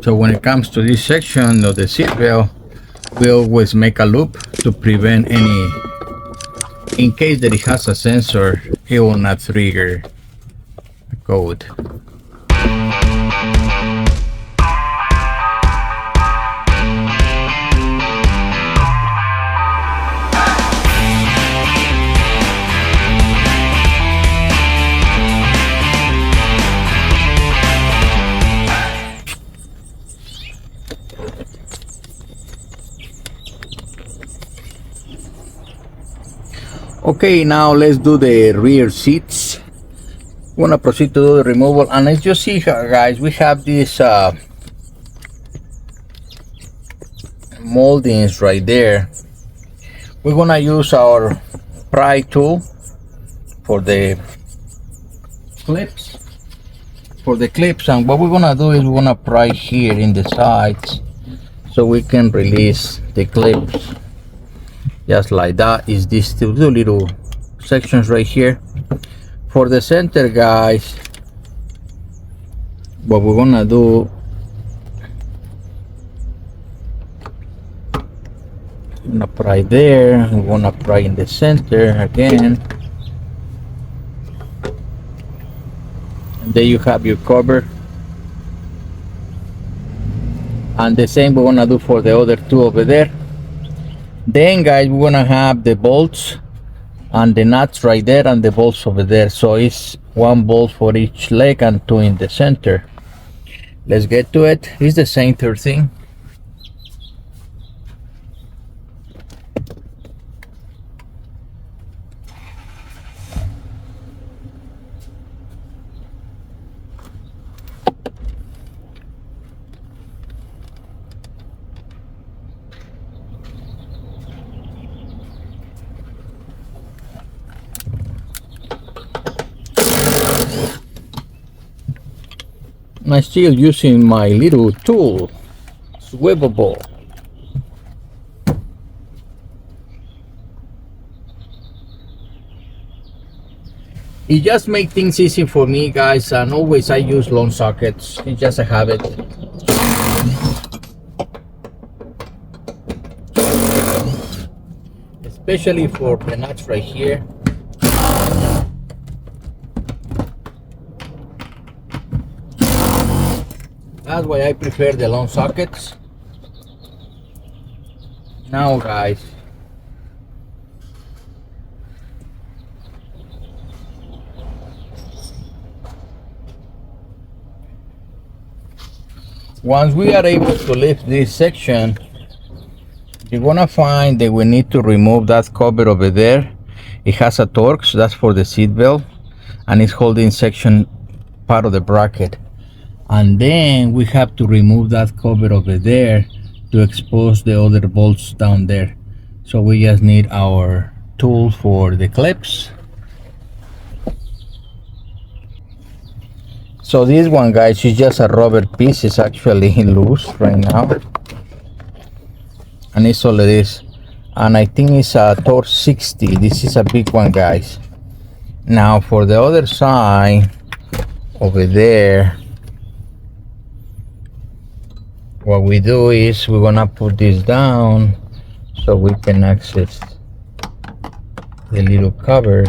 So when it comes to this section of the seat belt, we always make a loop to prevent any, in case that it has a sensor, it will not trigger a code. Okay, now let's do the rear seats. We're gonna proceed to do the removal, and as you see here, guys, we have these moldings right there. We're gonna use our pry tool for the clips. And what we're gonna do is we're gonna pry here in the sides so we can release the clips. Just like that. Is these two little sections right here. For the center, guys, what we're gonna do, I'm gonna pry there, we're gonna pry in the center again, and there you have your cover. And the same we're gonna do for the other two over there. Then, guys, we're gonna have the bolts and the nuts right there and the bolts over there. So it's one bolt for each leg and two in the center. Let's get to it. It's the same thing. I'm still using my little tool, swivelable. It just makes things easy for me, guys, and always I use long sockets. It's just a habit. Especially for the nuts right here. That's why I prefer the long sockets. Now, guys, once we are able to lift this section, you're gonna find that we need to remove that cover over there. It has a Torx, that's for the seat belt, and it's holding section part of the bracket. And then we have to remove that cover over there to expose the other bolts down there. So we just need our tool for the clips. So this one, guys, is just a rubber piece. It's actually loose right now, and it's all it is. And I think it's a Torx 60. This is a big one, guys. Now for the other side over there, what we do is we're gonna put this down so we can access the little cover.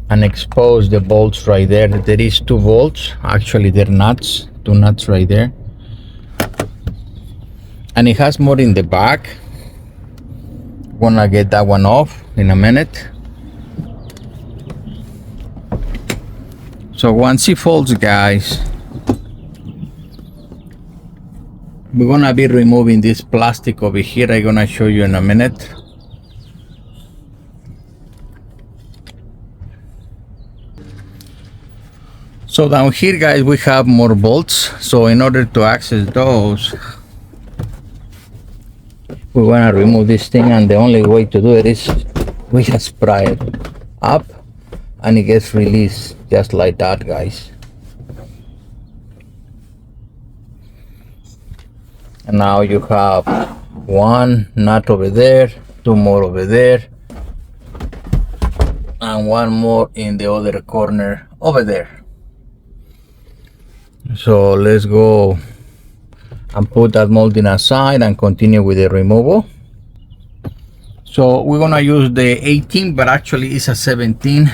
And expose the bolts right there. There is two bolts, actually they're nuts, two nuts right there. And it has more in the back. Gonna get that one off in a minute. So once it folds, guys, we're gonna be removing this plastic over here. I'm gonna show you in a minute. So down here, guys, we have more bolts. So in order to access those, we want to remove this thing, and the only way to do it is we just pry it up and it gets released just like that, guys. And now you have one nut over there, two more over there, and and one more in the other corner over there. So let's go and put that molding aside and continue with the removal. So we're gonna use the 18, but actually it's a 17.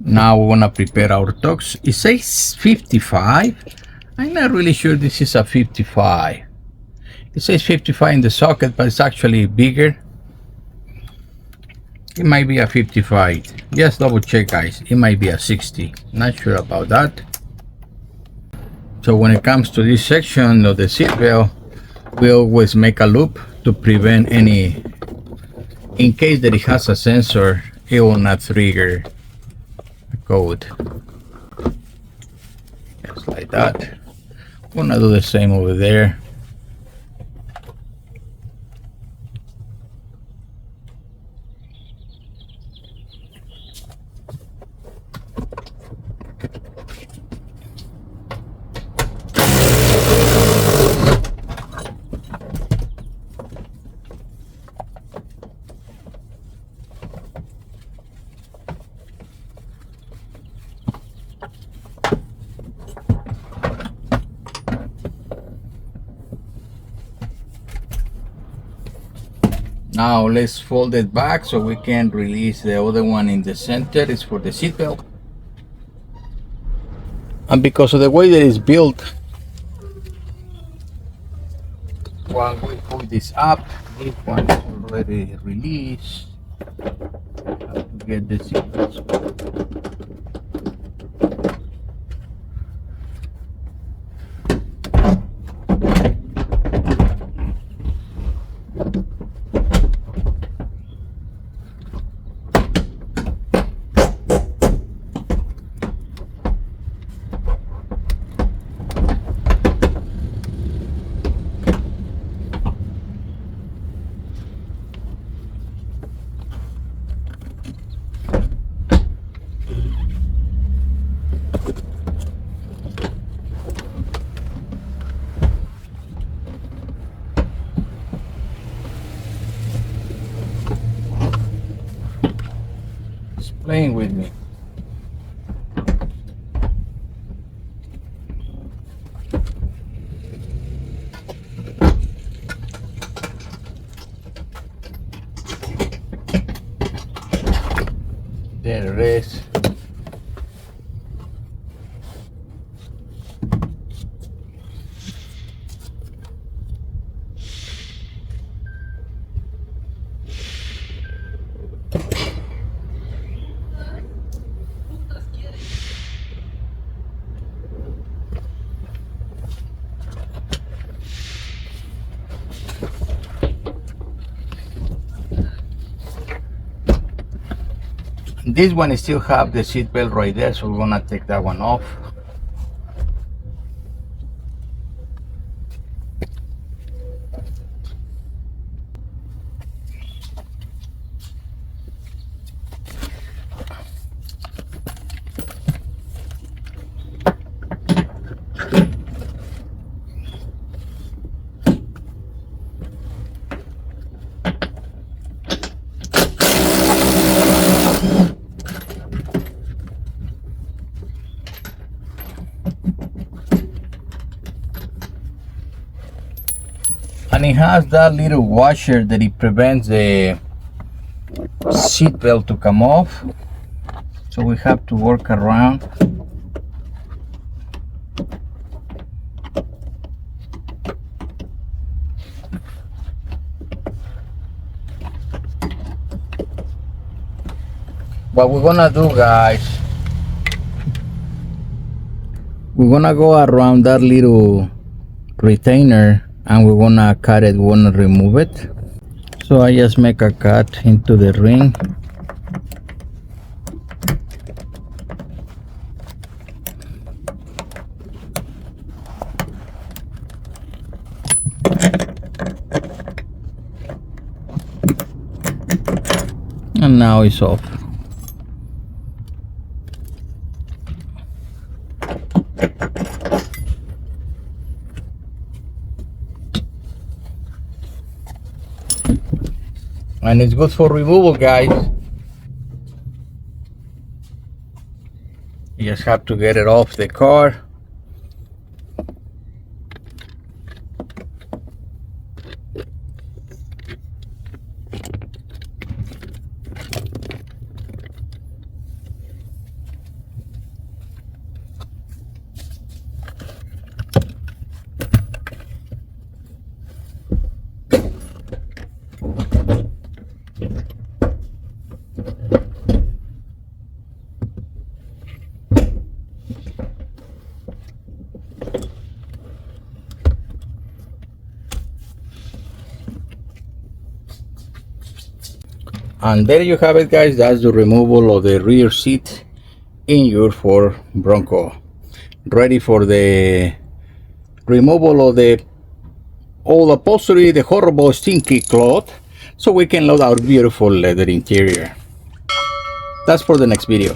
Now we want to prepare our tux. It says 55. I'm not really sure this is a 55. It says 55 in the socket, but it's actually bigger. It might be a 55. Just double check, guys. It might be a 60. Not sure about that. So when it comes to this section of the seat belt, we always make a loop to prevent any, in case that it has a sensor, it will not trigger code. Just like that. I'm gonna do the same over there. Now let's fold it back so we can release the other one in the center. It's for the seat belt. And because of the way that it's built, while we put this up, this one is already released. Have to get the seat belt. Playing with me. There it is. This one still have the seat belt right there, so we're gonna take that one off. it has that little washer that it prevents the seat belt to come off, so we have to work around. What we're gonna do, guys, we're gonna go around that little retainer and we're gonna cut it, we're gonna remove it. So I just make a cut into the ring. And now it's off. And it's good for removal, guys. You just have to get it off the car. And there you have it, guys. That's the removal of the rear seat in your Ford Bronco. Ready for the removal of the old upholstery, the horrible stinky cloth, so we can load our beautiful leather interior. That's for the next video.